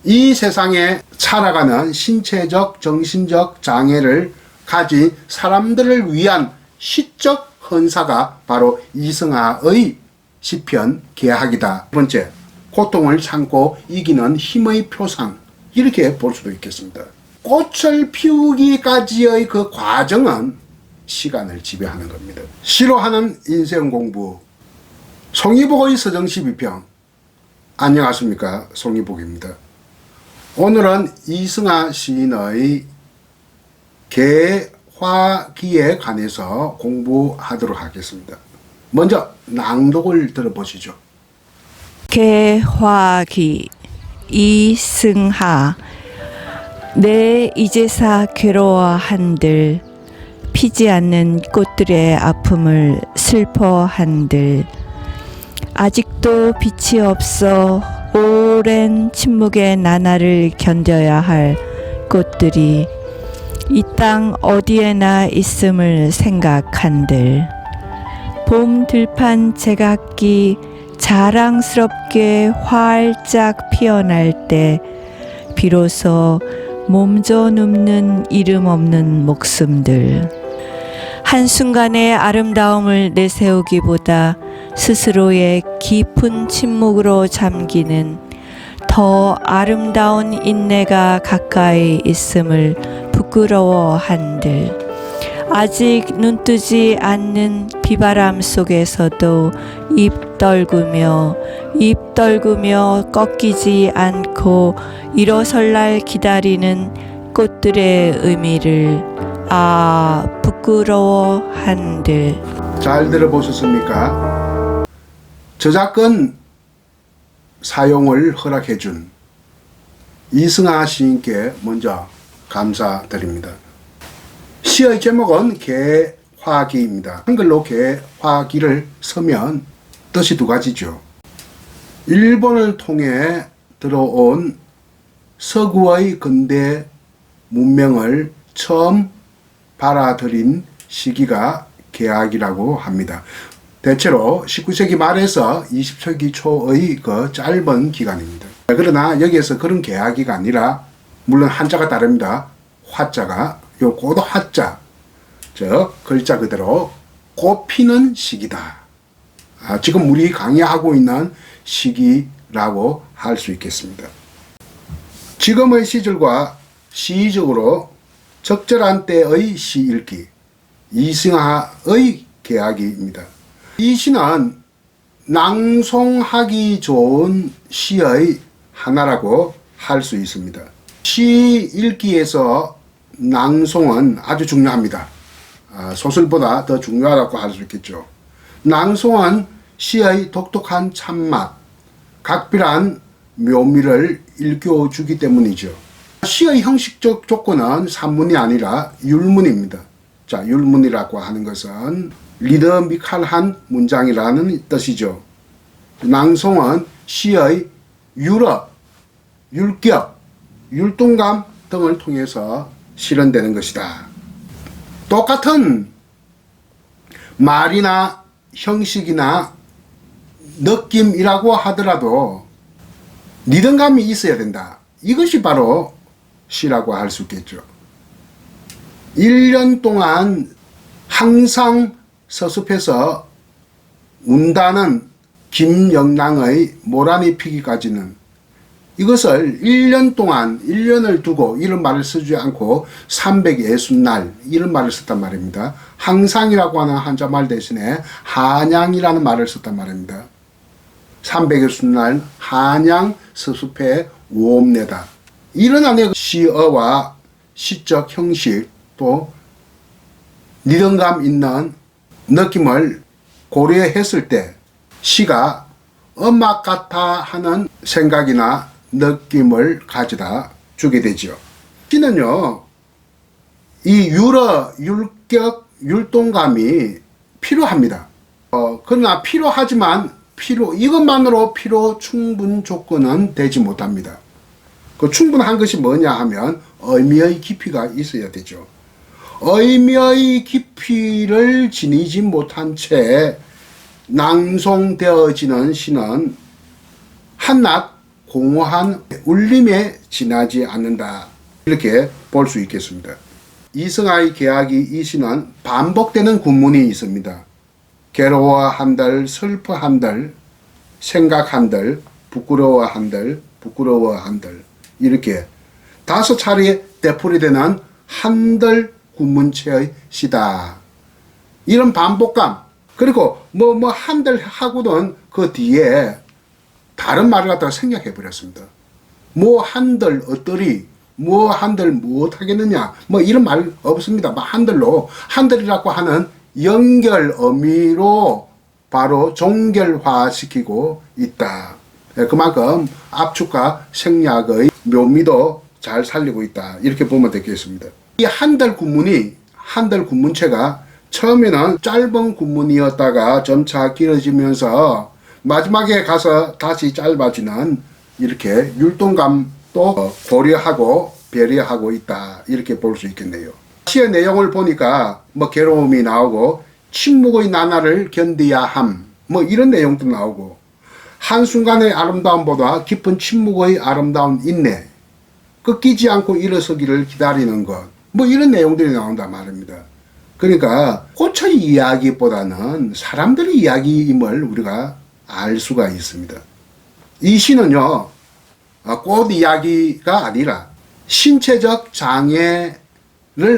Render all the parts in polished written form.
이 세상에 살아가는 신체적, 정신적 장애를 가진 사람들을 위한 시적 헌사가 바로 이승하의 시편 개학이다. 두 번째, 고통을 참고 이기는 힘의 표상, 이렇게 볼 수도 있겠습니다. 꽃을 피우기까지의 그 과정은 시간을 지배하는 겁니다. 시로 하는 인생 공부, 송이복의 서정시2평. 안녕하십니까, 송이복입니다. 오늘은 이승하 시인의 개화기에 관해서 공부하도록 하겠습니다. 먼저 낭독을 들어보시죠. 개화기 이승하. 내 이제사 괴로워한들, 피지 않는 꽃들의 아픔을 슬퍼한들, 아직도 빛이 없어 오랜 침묵의 나날을 견뎌야 할 꽃들이 이 땅 어디에나 있음을 생각한들, 봄 들판 제각기 자랑스럽게 활짝 피어날 때 비로소 몸져 눕는 이름 없는 목숨들, 한순간의 아름다움을 내세우기보다 스스로의 깊은 침묵으로 잠기는 더 아름다운 인내가 가까이 있음을 부끄러워한들, 아직 눈뜨지 않는 비바람 속에서도 입 떨구며 꺾이지 않고 일어설 기다리는 꽃들의 의미를 부끄러워한들. 잘 들어보셨습니까? 저작권 사용을 허락해준 이승하 시인께 먼저 감사드립니다. 시의 제목은 개화기입니다. 한글로 개화기를 쓰면 뜻이 두 가지죠. 일본을 통해 들어온 서구의 근대 문명을 처음 받아들인 시기가 개학이라고 합니다. 대체로 19세기 말에서 20세기 초의 그 짧은 기간입니다. 그러나 여기에서 그런 개학이가 아니라, 물론 한자가 다릅니다. 화자가 요 고도 화자, 즉 글자 그대로 꽃피는 시기다. 지금 우리 강의하고 있는 시기라고 할 수 있겠습니다. 지금의 시절과 시적으로 적절한 때의 시 읽기, 이승하의 개학입니다. 이 시는 낭송하기 좋은 시의 하나라고 할 수 있습니다. 시 읽기에서 낭송은 아주 중요합니다. 소설보다 더 중요하다고 할 수 있겠죠. 낭송은 시의 독특한 참맛, 각별한 묘미를 일깨워주기 때문이죠. 시의 형식적 조건은 산문이 아니라 율문입니다. 자, 율문이라고 하는 것은 리드미컬한 문장이라는 뜻이죠. 낭송은 시의 율어, 율격, 율동감 등을 통해서 실현되는 것이다. 똑같은 말이나 형식이나 느낌이라고 하더라도 리듬감이 있어야 된다. 이것이 바로 시라고 할 수 있겠죠. 1년 동안 항상 서습해서 운다는 김영랑의 모란이 피기까지는, 이것을 1년 동안 1년을 두고 이런 말을 쓰지 않고 360날 이런 말을 썼단 말입니다. 항상이라고 하는 한자말 대신에 한양이라는 말을 썼단 말입니다. 360날 한양 서습해 오옵내다. 이런 안에 시어와 시적 형식 또 리듬감 있는 느낌을 고려했을 때 시가 음악 같아 하는 생각이나 느낌을 가져다 주게 되죠. 시는요, 이 율어, 율격, 율동감이 필요합니다. 그러나 필요하지만 이것만으로 필요 충분 조건은 되지 못합니다. 그 충분한 것이 뭐냐 하면 의미의 깊이가 있어야 되죠. 의미의 깊이를 지니지 못한 채 낭송되어지는 시는 한낱 공허한 울림에 지나지 않는다. 이렇게 볼 수 있겠습니다. 이승하의 계약이 이 시는 반복되는 군문이 있습니다. 괴로워한들, 슬퍼한들, 생각한들, 부끄러워한들, 부끄러워한들 이렇게 5차례 되풀이되는 한들 군문체의 시다. 이런 반복감 그리고 뭐 한들 하고는 그 뒤에 다른 말을 갖다가 생략해 버렸습니다. 뭐 한들 어떠리 뭐 한들 못하겠느냐 뭐 이런 말 없습니다. 한들로 한들이라고 하는 연결 어미로 바로 종결화시키고 있다. 그만큼 압축과 생략의 묘미도 잘 살리고 있다. 이렇게 보면 되겠습니다. 이 한들 군문이 한들 군문체가 처음에는 짧은 군문이었다가 점차 길어지면서 마지막에 가서 다시 짧아지는 이렇게 율동감도 고려하고 배려하고 있다. 이렇게 볼 수 있겠네요. 시의 내용을 보니까 뭐 괴로움이 나오고 침묵의 나날을 견디야 함 뭐 이런 내용도 나오고 한순간의 아름다움보다 깊은 침묵의 아름다운 인내 꺾이지 않고 일어서기를 기다리는 것 뭐 이런 내용들이 나온단 말입니다. 그러니까 꽃의 이야기보다는 사람들의 이야기임을 우리가 알 수가 있습니다. 이 시는요 꽃 이야기가 아니라 신체적 장애를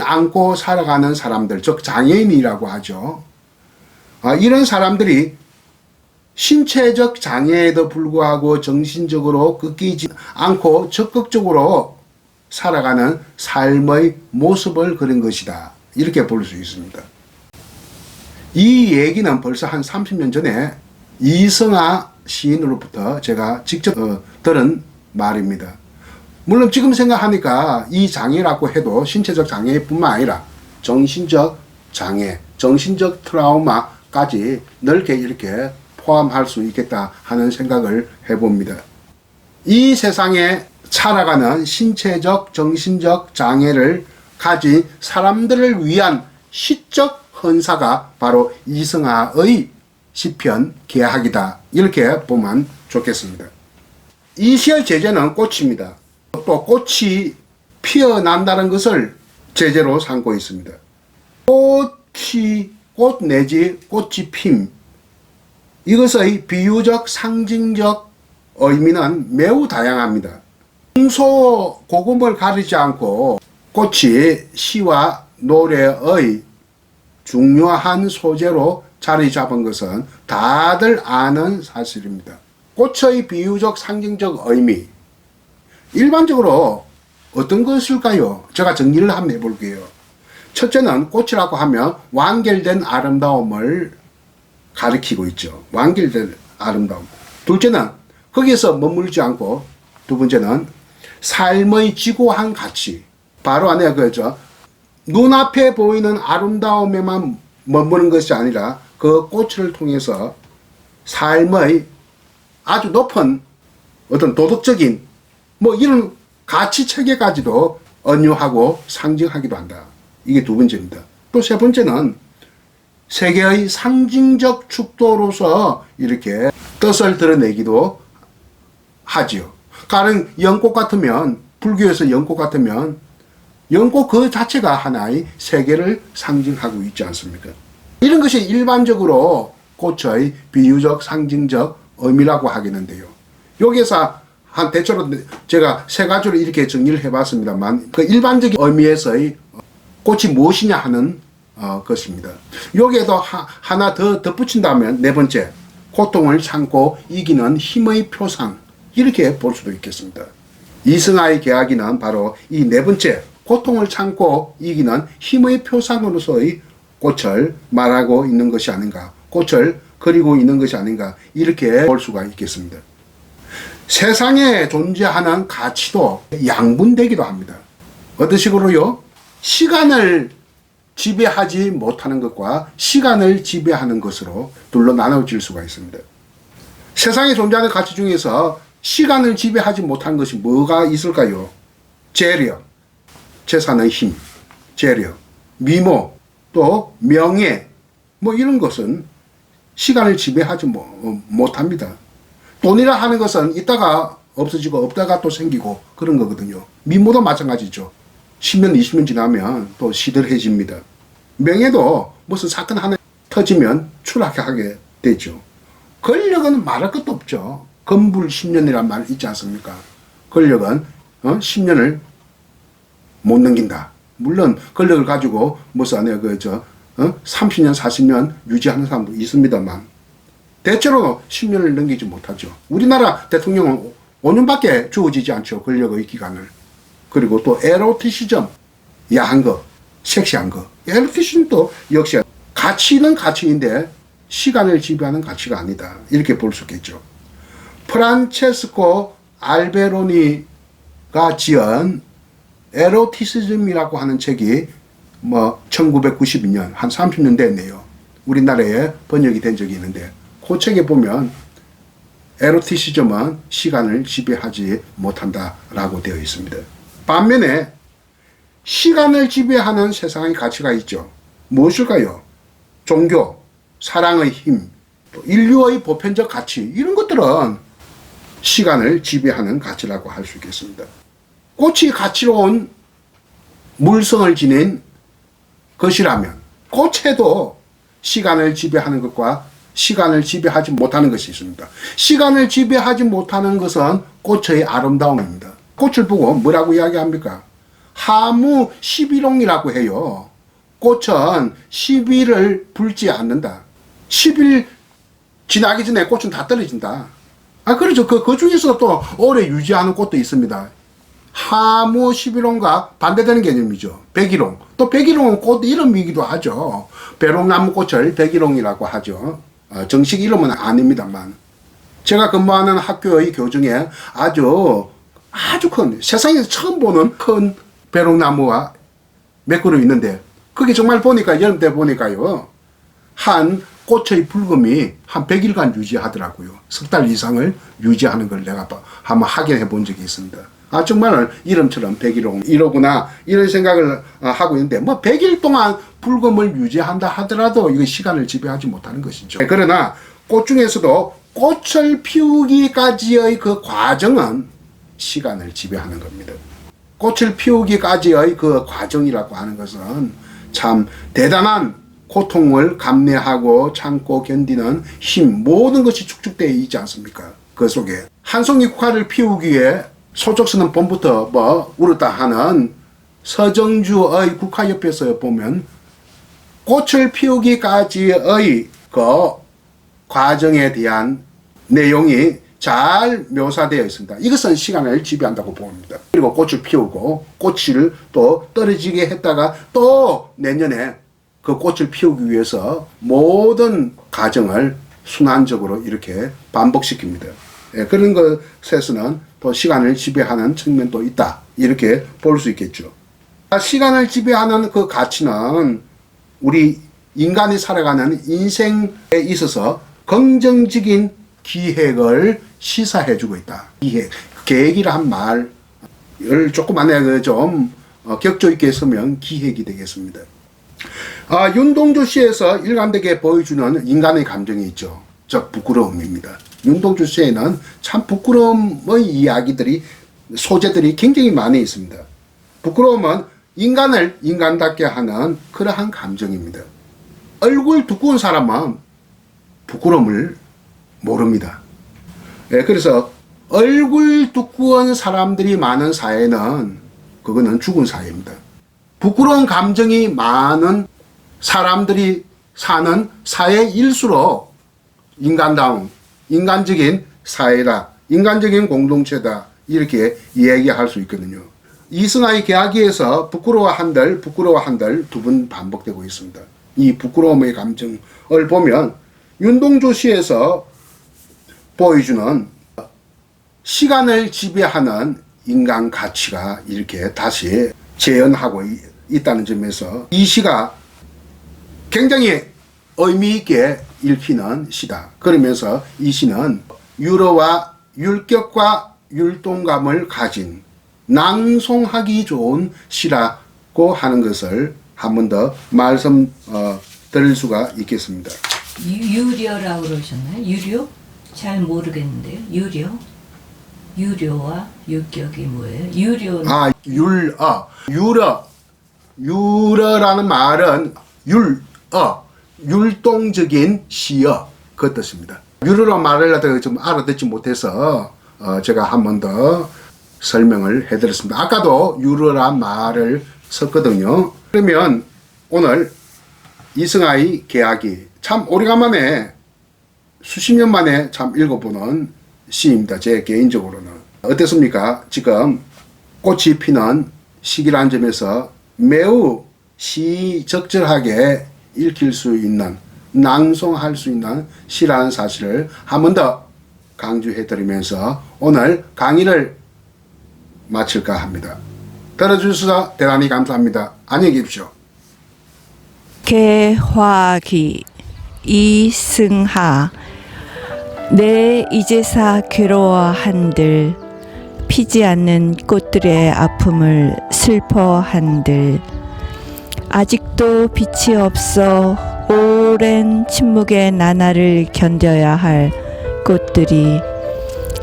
안고 살아가는 사람들 즉 장애인이라고 하죠. 이런 사람들이 신체적 장애에도 불구하고 정신적으로 꺾이지 않고 적극적으로 살아가는 삶의 모습을 그린 것이다. 이렇게 볼 수 있습니다. 이 얘기는 벌써 한 30년 전에 이승하 시인으로부터 제가 직접 들은 말입니다. 물론 지금 생각하니까 이 장애라고 해도 신체적 장애뿐만 아니라 정신적 장애, 정신적 트라우마까지 넓게 이렇게 포함할 수 있겠다 하는 생각을 해봅니다. 이 세상에 살아가는 신체적, 정신적 장애를 가진 사람들을 위한 시적 헌사가 바로 이승하의 시편 개학이다. 이렇게 보면 좋겠습니다. 이 시의 제재는 꽃입니다. 또 꽃이 피어난다는 것을 제재로 삼고 있습니다. 꽃 내지 꽃이 핌 이것의 비유적 상징적 의미는 매우 다양합니다. 풍소고금을 가리지 않고 꽃이 시와 노래의 중요한 소재로 자리 잡은 것은 다들 아는 사실입니다. 꽃의 비유적 상징적 의미 일반적으로 어떤 것일까요? 제가 정리를 한번 해볼게요. 첫째는 꽃이라고 하면 완결된 아름다움을 가리키고 있죠. 완결된 아름다움. 둘째는 거기에서 머물지 않고 두 번째는 삶의 지고한 가치. 바로 안에 그죠. 눈앞에 보이는 아름다움에만 머무는 것이 아니라 그 꽃을 통해서 삶의 아주 높은 어떤 도덕적인 뭐 이런 가치 체계까지도 언유하고 상징하기도 한다. 이게 두 번째입니다. 또 세 번째는 세계의 상징적 축도로서 이렇게 뜻을 드러내기도 하지요. 다른 연꽃 같으면 불교에서 연꽃 같으면 연꽃 그 자체가 하나의 세계를 상징하고 있지 않습니까? 이런 것이 일반적으로 꽃의 비유적 상징적 의미라고 하겠는데요. 여기에서 한 대체로 제가 세 가지로 이렇게 정리를 해봤습니다만 그 일반적인 의미에서의 꽃이 무엇이냐 하는 것입니다. 여기에도 하나 더 덧붙인다면 네 번째 고통을 참고 이기는 힘의 표상 이렇게 볼 수도 있겠습니다. 이승하의 계약이는 바로 이 네 번째 고통을 참고 이기는 힘의 표상으로서의 꽃을 말하고 있는 것이 아닌가 꽃을 그리고 있는 것이 아닌가 이렇게 볼 수가 있겠습니다. 세상에 존재하는 가치도 양분되기도 합니다. 어떤 식으로요? 시간을 지배하지 못하는 것과 시간을 지배하는 것으로 둘로 나눠질 수가 있습니다. 세상에 존재하는 가치 중에서 시간을 지배하지 못하는 것이 뭐가 있을까요? 재력, 재산의 힘, 재력, 미모, 또 명예 뭐 이런 것은 시간을 지배하지 못합니다. 돈이라 하는 것은 이따가 없어지고 없다가 또 생기고 그런 거거든요. 미모도 마찬가지죠. 10년, 20년 지나면 또 시들해집니다. 명예도 무슨 사건 하나 터지면 추락하게 되죠. 권력은 말할 것도 없죠. 건불 10년이란 말 있지 않습니까? 권력은 10년을 못 넘긴다. 물론 권력을 가지고 무슨 30년, 40년 유지하는 사람도 있습니다만 대체로 10년을 넘기지 못하죠. 우리나라 대통령은 5년밖에 주어지지 않죠. 권력의 기간을. 그리고 또 에로티시즘, 야한 거, 섹시한 거. 에로티시즘도 역시 가치는 가치인데 시간을 지배하는 가치가 아니다. 이렇게 볼 수 있겠죠. 프란체스코 알베로니가 지은 에로티시즘이라고 하는 책이 1992년 한 30년 됐네요. 우리나라에 번역이 된 적이 있는데 그 책에 보면 에로티시즘은 시간을 지배하지 못한다라고 되어 있습니다. 반면에 시간을 지배하는 세상의 가치가 있죠. 무엇일까요? 종교, 사랑의 힘, 인류의 보편적 가치 이런 것들은 시간을 지배하는 가치라고 할 수 있겠습니다. 꽃이 가치로운 물성을 지닌 것이라면 꽃에도 시간을 지배하는 것과 시간을 지배하지 못하는 것이 있습니다. 시간을 지배하지 못하는 것은 꽃의 아름다움입니다. 꽃을 보고 뭐라고 이야기합니까? 하무 11홍이라고 해요. 꽃은 10일을 불지 않는다. 10일 지나기 전에 꽃은 다 떨어진다. 그렇죠. 그 중에서 또 오래 유지하는 꽃도 있습니다. 하무 11홍과 반대되는 개념이죠. 백일홍. 또 백일홍은 꽃 이름이기도 하죠. 배롱나무 꽃을 백일홍이라고 하죠. 정식 이름은 아닙니다만. 제가 근무하는 학교의 교정에 아주 큰, 세상에서 처음 보는 큰 배롱나무가 몇 그루 있는데, 그게 정말 보니까, 여름 때 보니까요, 한 꽃의 붉음이 한 100일간 유지하더라고요. 석 달 이상을 유지하는 걸 내가 한번 확인해 본 적이 있습니다. 정말 이름처럼 백일홍 이러구나 이런 생각을 하고 있는데 100일 동안 붉음을 유지한다 하더라도 이거 시간을 지배하지 못하는 것이죠. 그러나 꽃 중에서도 꽃을 피우기까지의 그 과정은 시간을 지배하는 겁니다. 꽃을 피우기까지의 그 과정이라고 하는 것은 참 대단한 고통을 감내하고 참고 견디는 힘 모든 것이 축적되어 있지 않습니까? 그 속에 한 송이 국화를 피우기 위해 소쩍스는 봄부터 울었다 하는 서정주의 국화협에서 보면 꽃을 피우기까지의 그 과정에 대한 내용이 잘 묘사되어 있습니다. 이것은 시간을 지배한다고 봅니다. 그리고 꽃을 피우고 꽃을 또 떨어지게 했다가 또 내년에 그 꽃을 피우기 위해서 모든 과정을 순환적으로 이렇게 반복시킵니다. 그런 것에서는 또 시간을 지배하는 측면도 있다. 이렇게 볼 수 있겠죠. 시간을 지배하는 그 가치는 우리 인간이 살아가는 인생에 있어서 긍정적인 기획을 시사해주고 있다. 기획, 계획이란 말을 조금 안에 좀 격조 있게 쓰면 기획이 되겠습니다. 윤동주 시에서 일관되게 보여주는 인간의 감정이 있죠. 즉 부끄러움입니다. 윤동주 시에는 참 부끄러움의 이야기들이 소재들이 굉장히 많이 있습니다. 부끄러움은 인간을 인간답게 하는 그러한 감정입니다. 얼굴 두꺼운 사람은 부끄러움을 모릅니다. 그래서 얼굴 두꺼운 사람들이 많은 사회는 그거는 죽은 사회입니다. 부끄러운 감정이 많은 사람들이 사는 사회일수록 인간다움, 인간적인 사회다, 인간적인 공동체다 이렇게 이야기할 수 있거든요. 이승하의 계하기에서 부끄러워한들 두 번 반복되고 있습니다. 이 부끄러움의 감정을 보면 윤동주 시에서 보여주는 시간을 지배하는 인간 가치가 이렇게 다시 재현하고 있다는 점에서 이 시가 굉장히 의미 있게 읽히는 시다. 그러면서 이 시는 유러와 율격과 율동감을 가진 낭송하기 좋은 시라고 하는 것을 한 번 더 말씀 드릴 수가 있겠습니다. 유려라고 그러셨나요? 유려? 잘 모르겠는데요. 유려? 유료와 유격이 뭐예요? 유료는 아, 유러라는 말은 율동적인 시어 그 뜻입니다. 유러라는 말을 갖다가 좀 알아듣지 못해서 제가 한 번 더 설명을 해드렸습니다. 아까도 유러란 말을 썼거든요. 그러면 오늘 이승하의 개화기 참 오래간만에 수십 년 만에 참 읽어보는 시입니다. 제 개인적으로는. 어땠습니까? 지금 꽃이 피는 시기라는 점에서 매우 시적절하게 읽힐 수 있는, 낭송할 수 있는 시라는 사실을 한 번 더 강조해드리면서 오늘 강의를 마칠까 합니다. 들어주셔서 대단히 감사합니다. 안녕히 계십시오. 개화기 이승하 내 이제사 괴로워한들 피지 않는 꽃들의 아픔을 슬퍼한들 아직도 빛이 없어 오랜 침묵의 나날을 견뎌야 할 꽃들이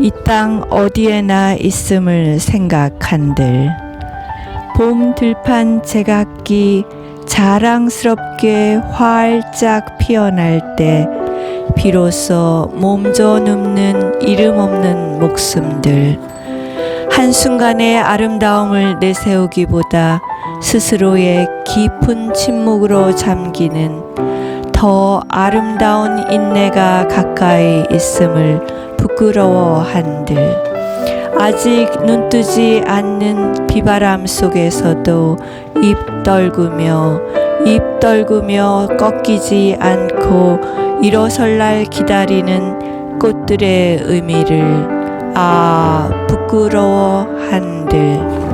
이 땅 어디에나 있음을 생각한들 봄 들판 제각기 자랑스럽게 활짝 피어날 때 비로소 몸져 눕는 이름 없는 목숨들 한순간의 아름다움을 내세우기보다 스스로의 깊은 침묵으로 잠기는 더 아름다운 인내가 가까이 있음을 부끄러워한들 아직 눈뜨지 않는 비바람 속에서도 입 떨구며 꺾이지 않고 일어설 날 기다리는 꽃들의 의미를 부끄러워한들